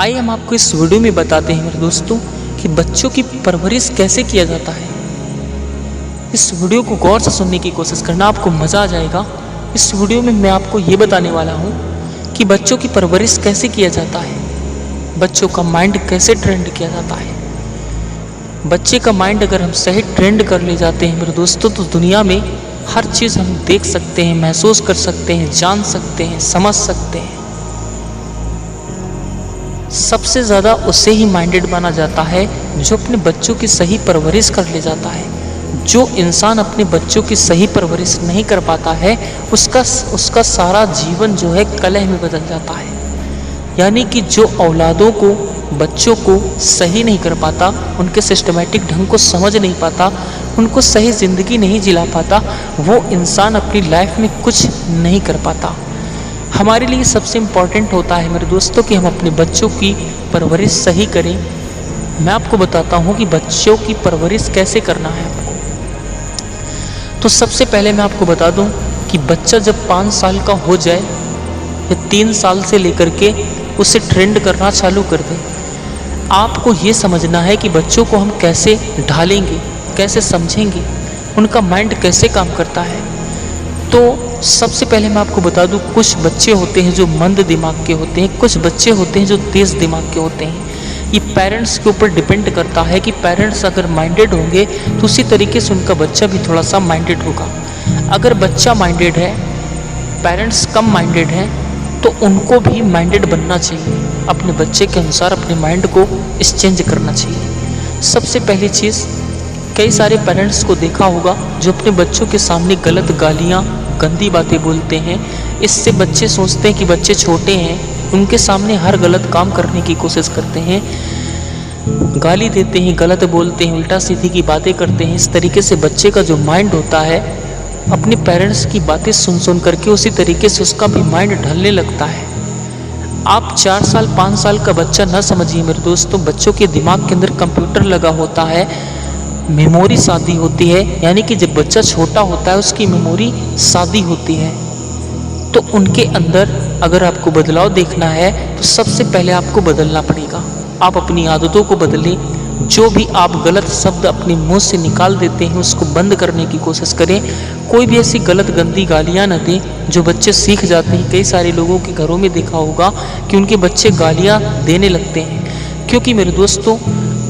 आइए हम आपको इस वीडियो में बताते हैं मेरे दोस्तों कि बच्चों की परवरिश कैसे किया जाता है। इस वीडियो को गौर से सुनने की कोशिश करना, आपको मज़ा आ जाएगा। इस वीडियो में मैं आपको ये बताने वाला हूँ कि बच्चों की परवरिश कैसे किया जाता है, बच्चों का माइंड कैसे ट्रेंड किया जाता है। बच्चे का माइंड अगर हम सही ट्रेंड कर ले जाते हैं मेरे दोस्तों, तो दुनिया में हर चीज़ हम देख सकते हैं, महसूस कर सकते हैं, जान सकते हैं, समझ सकते हैं। सबसे ज़्यादा उससे ही माइंडेड माना जाता है जो अपने बच्चों की सही परवरिश कर ले जाता है। जो इंसान अपने बच्चों की सही परवरिश नहीं कर पाता है, उसका सारा जीवन जो है कलह में बदल जाता है। यानी कि जो औलादों को, बच्चों को सही नहीं कर पाता, उनके सिस्टमेटिक ढंग को समझ नहीं पाता, उनको सही ज़िंदगी नहीं जिला पाता, वो इंसान अपनी लाइफ में कुछ नहीं कर पाता। हमारे लिए सबसे इम्पॉर्टेंट होता है मेरे दोस्तों कि हम अपने बच्चों की परवरिश सही करें। मैं आपको बताता हूँ कि बच्चों की परवरिश कैसे करना है आपको। तो सबसे पहले मैं आपको बता दूँ कि बच्चा जब 5 साल का हो जाए या 3 साल से लेकर के उसे ट्रेंड करना चालू कर दें, आपको ये समझना है कि बच्चों को हम कैसे ढालेंगे, कैसे समझेंगे, उनका माइंड कैसे काम करता है। तो सबसे पहले मैं आपको बता दूं, कुछ बच्चे होते हैं जो मंद दिमाग के होते हैं, कुछ बच्चे होते हैं जो तेज़ दिमाग के होते हैं। ये पेरेंट्स के ऊपर डिपेंड करता है कि पेरेंट्स अगर माइंडेड होंगे तो उसी तरीके से उनका बच्चा भी थोड़ा सा माइंडेड होगा। अगर बच्चा माइंडेड है, पेरेंट्स कम माइंडेड हैं, तो उनको भी माइंडेड बनना चाहिए। अपने बच्चे के अनुसार अपने माइंड को एक्सचेंज करना चाहिए। सबसे पहली चीज़, कई सारे पेरेंट्स को देखा होगा जो अपने बच्चों के सामने गलत गालियाँ, गंदी बातें बोलते हैं। इससे बच्चे सोचते हैं कि बच्चे छोटे हैं, उनके सामने हर गलत काम करने की कोशिश करते हैं, गाली देते हैं, गलत बोलते हैं, उल्टा सीधी की बातें करते हैं। इस तरीके से बच्चे का जो माइंड होता है, अपने पेरेंट्स की बातें सुन सुन करके उसी तरीके से उसका भी माइंड ढलने लगता है। आप 4 साल 5 साल का बच्चा न समझिए मेरे दोस्तों। बच्चों के दिमाग के अंदर कंप्यूटर लगा होता है, मेमोरी सादी होती है। यानी कि जब बच्चा छोटा होता है उसकी मेमोरी सादी होती है। तो उनके अंदर अगर आपको बदलाव देखना है तो सबसे पहले आपको बदलना पड़ेगा। आप अपनी आदतों को बदलें। जो भी आप गलत शब्द अपने मुंह से निकाल देते हैं उसको बंद करने की कोशिश करें। कोई भी ऐसी गलत गंदी गालियां न दें जो बच्चे सीख जाते हैं। कई सारे लोगों के घरों में देखा होगा कि उनके बच्चे गालियां देने लगते हैं। क्योंकि मेरे दोस्तों,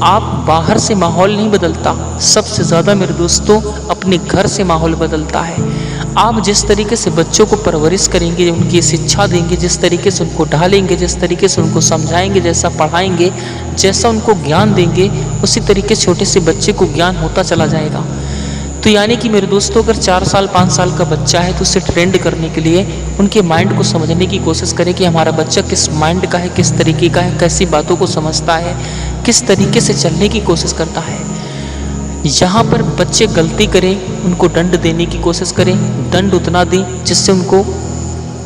आप बाहर से माहौल नहीं बदलता, सबसे ज़्यादा मेरे दोस्तों अपने घर से माहौल बदलता है। आप जिस तरीके से बच्चों को परवरिश करेंगे, उनकी शिक्षा देंगे, जिस तरीके से उनको ढालेंगे, जिस तरीके से उनको समझाएंगे, जैसा पढ़ाएंगे, जैसा उनको ज्ञान देंगे, उसी तरीके छोटे से बच्चे को ज्ञान होता चला जाएगा। तो यानी कि मेरे दोस्तों, अगर 4 साल 5 साल का बच्चा है तो उसे ट्रेंड करने के लिए उनके माइंड को समझने की कोशिश करें कि हमारा बच्चा किस माइंड का है, किस तरीके का है, कैसी बातों को समझता है, किस तरीके से चलने की कोशिश करता है। यहाँ पर बच्चे गलती करें, उनको दंड देने की कोशिश करें। दंड उतना दें जिससे उनको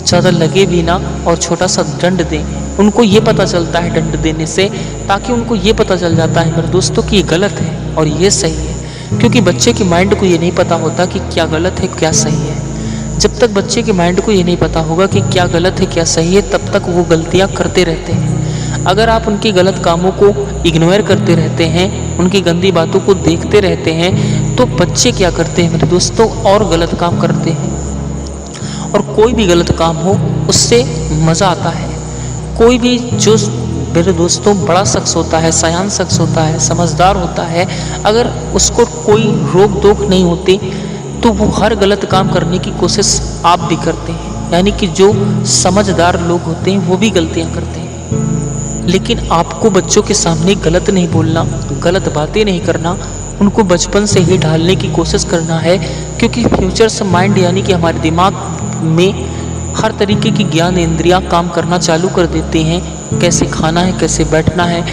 ज़्यादा लगे भी ना, और छोटा सा दंड दें। उनको ये पता चलता है दंड देने से, ताकि उनको ये पता चल जाता है मेरे दोस्तों कि ये गलत है और ये सही है। क्योंकि बच्चे के माइंड को ये नहीं पता होता कि क्या गलत है, क्या सही है। जब तक बच्चे के माइंड को ये नहीं पता होगा कि क्या गलत है, क्या सही है, तब तक वो गलतियाँ करते रहते हैं। अगर आप उनके गलत कामों को इग्नोर करते रहते हैं, उनकी गंदी बातों को देखते रहते हैं, तो बच्चे क्या करते हैं मेरे दोस्तों, और गलत काम करते हैं। और कोई भी गलत काम हो उससे मज़ा आता है। कोई भी जो मेरे दोस्तों बड़ा शख्स होता है, सयान शख्स होता है, समझदार होता है, अगर उसको कोई रोक टोक नहीं होती तो वो हर गलत काम करने की कोशिश आप भी करते हैं। यानी कि जो समझदार लोग होते हैं वो भी गलतियाँ करते हैं। लेकिन आपको बच्चों के सामने गलत नहीं बोलना, गलत बातें नहीं करना, उनको बचपन से ही ढालने की कोशिश करना है। क्योंकि फ्यूचर्स माइंड यानी कि हमारे दिमाग में हर तरीके की ज्ञान इंद्रियां काम करना चालू कर देते हैं। कैसे खाना है, कैसे बैठना है,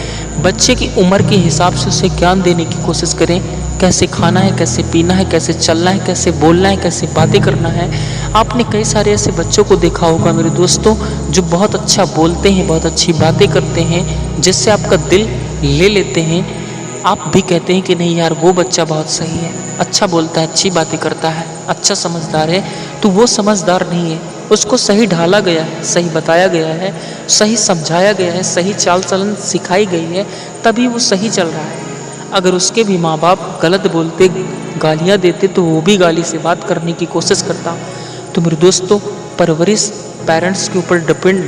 बच्चे की उम्र के हिसाब से उसे ज्ञान देने की कोशिश करें। कैसे खाना है, कैसे पीना है, कैसे चलना है, कैसे बोलना है, कैसे बातें करना है। आपने कई सारे ऐसे बच्चों को देखा होगा मेरे दोस्तों जो बहुत अच्छा बोलते हैं, बहुत अच्छी बातें करते हैं, जिससे आपका दिल ले लेते हैं। आप भी कहते हैं कि नहीं यार, वो बच्चा बहुत सही है, अच्छा बोलता है, अच्छी बातें करता है, अच्छा समझदार है। तो वो समझदार नहीं है, उसको सही ढाला गया है, सही बताया गया है, सही समझाया गया है, सही चाल चलन सिखाई गई है, तभी वो सही चल रहा है। अगर उसके भी माँ बाप गलत बोलते, गालियाँ देते, तो वो भी गाली से बात करने की कोशिश करता। तो मेरे दोस्तों, परवरिश पेरेंट्स के ऊपर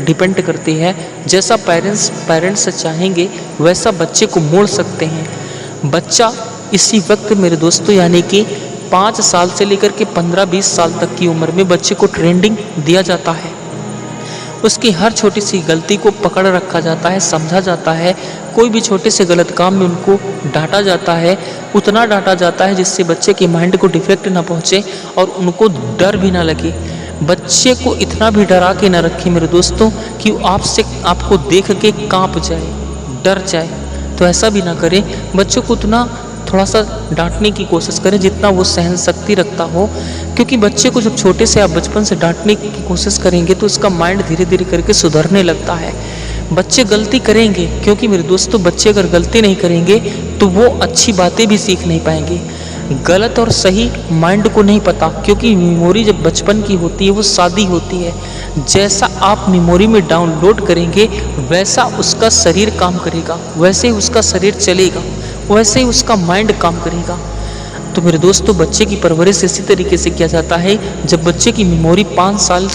डिपेंड करती है। जैसा पेरेंट्स चाहेंगे वैसा बच्चे को मोड़ सकते हैं। बच्चा इसी वक्त मेरे दोस्तों यानी कि 5 साल से लेकर के 15-20 साल तक की उम्र में बच्चे को ट्रेंडिंग दिया जाता है। उसकी हर छोटी सी गलती को पकड़ रखा जाता है, समझा जाता है। कोई भी छोटे से गलत काम में उनको डांटा जाता है, उतना डांटा जाता है जिससे बच्चे के माइंड को डिफेक्ट ना पहुँचे और उनको डर भी ना लगे। बच्चे को इतना भी डरा के ना रखें मेरे दोस्तों कि वो आपको देख के कांप जाए, डर जाए। तो ऐसा भी ना करें। बच्चों को उतना थोड़ा सा डांटने की कोशिश करें जितना वो सहन शक्ति रखता हो, क्योंकि बच्चे को जब छोटे से आप बचपन से डांटने की कोशिश करेंगे तो उसका माइंड धीरे धीरे करके सुधरने लगता है। बच्चे गलती करेंगे, क्योंकि मेरे दोस्तों बच्चे अगर गलती नहीं करेंगे तो वो अच्छी बातें भी सीख नहीं पाएंगे। गलत और सही माइंड को नहीं पता, क्योंकि मेमोरी जब बचपन की होती है वो सादी होती है। जैसा आप मेमोरी में डाउनलोड करेंगे वैसा उसका शरीर काम करेगा, वैसे ही उसका शरीर चलेगा, वैसे ही उसका माइंड काम करेगा। तो मेरे दोस्तों, बच्चे की परवरिश इसी तरीके से किया जाता है। जब बच्चे की मेमोरी 5 साल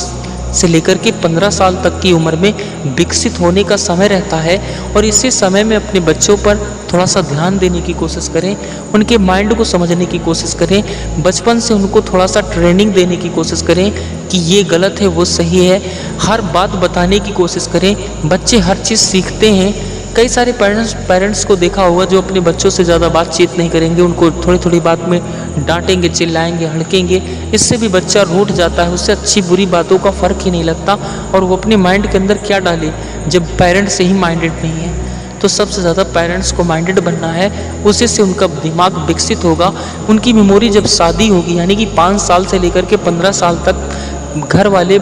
से लेकर के 15 साल तक की उम्र में विकसित होने का समय रहता है, और इसी समय में अपने बच्चों पर थोड़ा सा ध्यान देने की कोशिश करें, उनके माइंड को समझने की कोशिश करें। बचपन से उनको थोड़ा सा ट्रेनिंग देने की कोशिश करें कि ये गलत है, वो सही है। हर बात बताने की कोशिश करें। बच्चे हर चीज़ सीखते हैं। कई सारे पेरेंट्स को देखा होगा जो अपने बच्चों से ज़्यादा बातचीत नहीं करेंगे, उनको थोड़ी थोड़ी बात में डांटेंगे, चिल्लाएंगे, हड़केंगे। इससे भी बच्चा रूठ जाता है, उससे अच्छी बुरी बातों का फ़र्क ही नहीं लगता, और वो अपने माइंड के अंदर क्या डाले जब पेरेंट्स से ही माइंडेड नहीं है। तो सबसे ज़्यादा पेरेंट्स को माइंडेड बनना है, उसी से उनका दिमाग विकसित होगा। उनकी मेमोरी जब शादी होगी, यानी कि 5 साल से लेकर के 15 साल तक घर वाले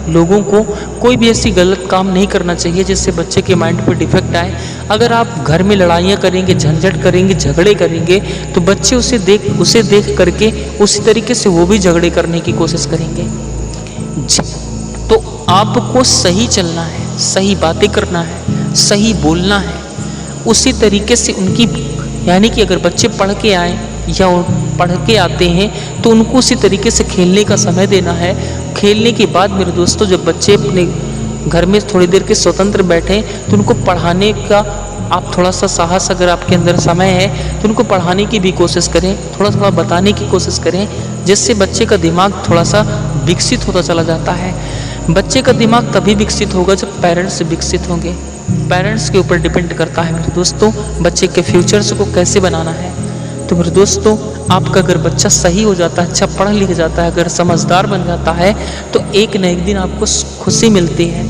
लोगों को कोई भी ऐसी गलत काम नहीं करना चाहिए जिससे बच्चे के माइंड पर डिफेक्ट आए। अगर आप घर में लड़ाइयाँ करेंगे, झंझट करेंगे, झगड़े करेंगे, तो बच्चे उसे देख करके उसी तरीके से वो भी झगड़े करने की कोशिश करेंगे। तो आपको सही चलना है, सही बातें करना है, सही बोलना है। उसी तरीके से उनकी, यानी कि अगर बच्चे पढ़ के आए या पढ़ के आते हैं तो उनको उसी तरीके से खेलने का समय देना है। खेलने के बाद मेरे दोस्तों, जब बच्चे अपने घर में थोड़ी देर के स्वतंत्र बैठें तो उनको पढ़ाने का आप थोड़ा सा साहस, अगर आपके अंदर समय है तो उनको पढ़ाने की भी कोशिश करें, थोड़ा थोड़ा बताने की कोशिश करें, जिससे बच्चे का दिमाग थोड़ा सा विकसित होता चला जाता है। बच्चे का दिमाग तभी विकसित होगा जब पेरेंट्स विकसित होंगे। पेरेंट्स के ऊपर डिपेंड करता है मेरे दोस्तों बच्चे के फ्यूचर्स को कैसे बनाना है। तो मेरे दोस्तों, आपका अगर बच्चा सही हो जाता है, अच्छा पढ़ लिख जाता है, अगर समझदार बन जाता है, तो एक न एक दिन आपको खुशी मिलती है,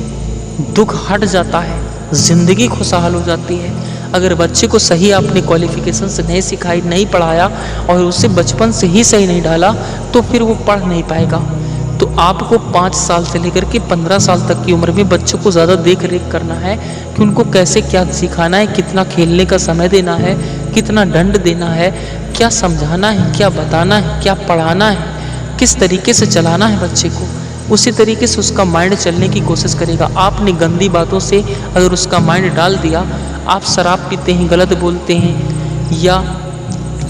दुख हट जाता है, ज़िंदगी खुशहाल हो जाती है। अगर बच्चे को सही आपने क्वालिफिकेशन से नहीं सिखाई, नहीं पढ़ाया और उसे बचपन से ही सही नहीं डाला, तो फिर वो पढ़ नहीं पाएगा। तो आपको 5 साल से लेकर के 15 साल तक की उम्र में बच्चों को ज़्यादा देख रेख करना है कि उनको कैसे क्या सिखाना है, कितना खेलने का समय देना है, कितना दंड देना है, क्या समझाना है, क्या बताना है, क्या पढ़ाना है, किस तरीके से चलाना है बच्चे को। उसी तरीके से उसका माइंड चलने की कोशिश करेगा। आपने गंदी बातों से अगर उसका माइंड डाल दिया, आप शराब पीते हैं, गलत बोलते हैं, या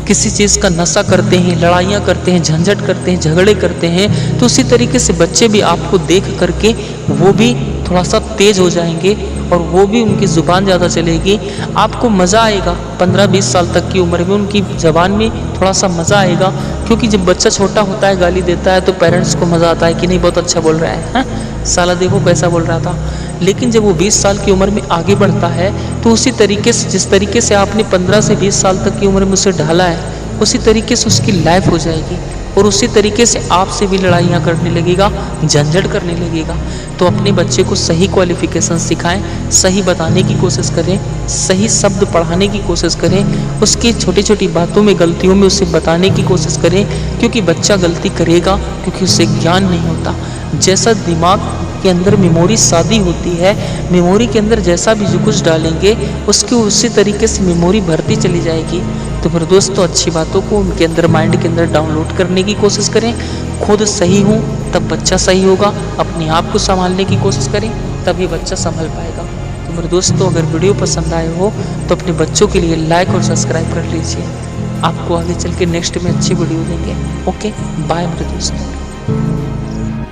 किसी चीज़ का नशा करते हैं, लड़ाइयाँ करते हैं, झंझट करते हैं, झगड़े करते हैं, तो उसी तरीके से बच्चे भी आपको देख करके वो भी थोड़ा सा तेज हो जाएंगे और वो भी, उनकी ज़ुबान ज़्यादा चलेगी। आपको मज़ा आएगा 15-20 साल तक की उम्र में उनकी ज़बान में थोड़ा सा मज़ा आएगा, क्योंकि जब बच्चा छोटा होता है, गाली देता है, तो पेरेंट्स को मज़ा आता है कि नहीं बहुत अच्छा बोल रहा है, साला देखो कैसा बोल रहा था। लेकिन जब वो 20 साल की उम्र में आगे बढ़ता है तो उसी तरीके से, जिस तरीके से आपने 15 से 20 साल तक की उम्र में उसे ढाला है, उसी तरीके से उसकी लाइफ हो जाएगी और उसी तरीके से आपसे भी लड़ाइयाँ करने लगेगा, झंझट करने लगेगा। तो अपने बच्चे को सही क्वालिफिकेशन सिखाएं, सही बताने की कोशिश करें, सही शब्द पढ़ाने की कोशिश करें, उसकी छोटी छोटी बातों में, गलतियों में उसे बताने की कोशिश करें, क्योंकि बच्चा गलती करेगा क्योंकि उसे ज्ञान नहीं होता। जैसा दिमाग के अंदर मेमोरी शादी होती है, मेमोरी के अंदर जैसा भी जो कुछ डालेंगे उसकी उसी तरीके से मेमोरी भरती चली जाएगी। तो फिर दोस्तों, अच्छी बातों को उनके अंदर, माइंड के अंदर डाउनलोड करने की कोशिश करें। खुद सही हूँ, तब बच्चा सही होगा। अपने आप को संभालने की कोशिश करें, तभी बच्चा संभल पाएगा। तो मेरे दोस्तों, अगर वीडियो पसंद आए हो तो अपने बच्चों के लिए लाइक और सब्सक्राइब कर लीजिए। आपको आगे चल के नेक्स्ट में अच्छी वीडियो देंगे। ओके, बाय मेरे दोस्तों।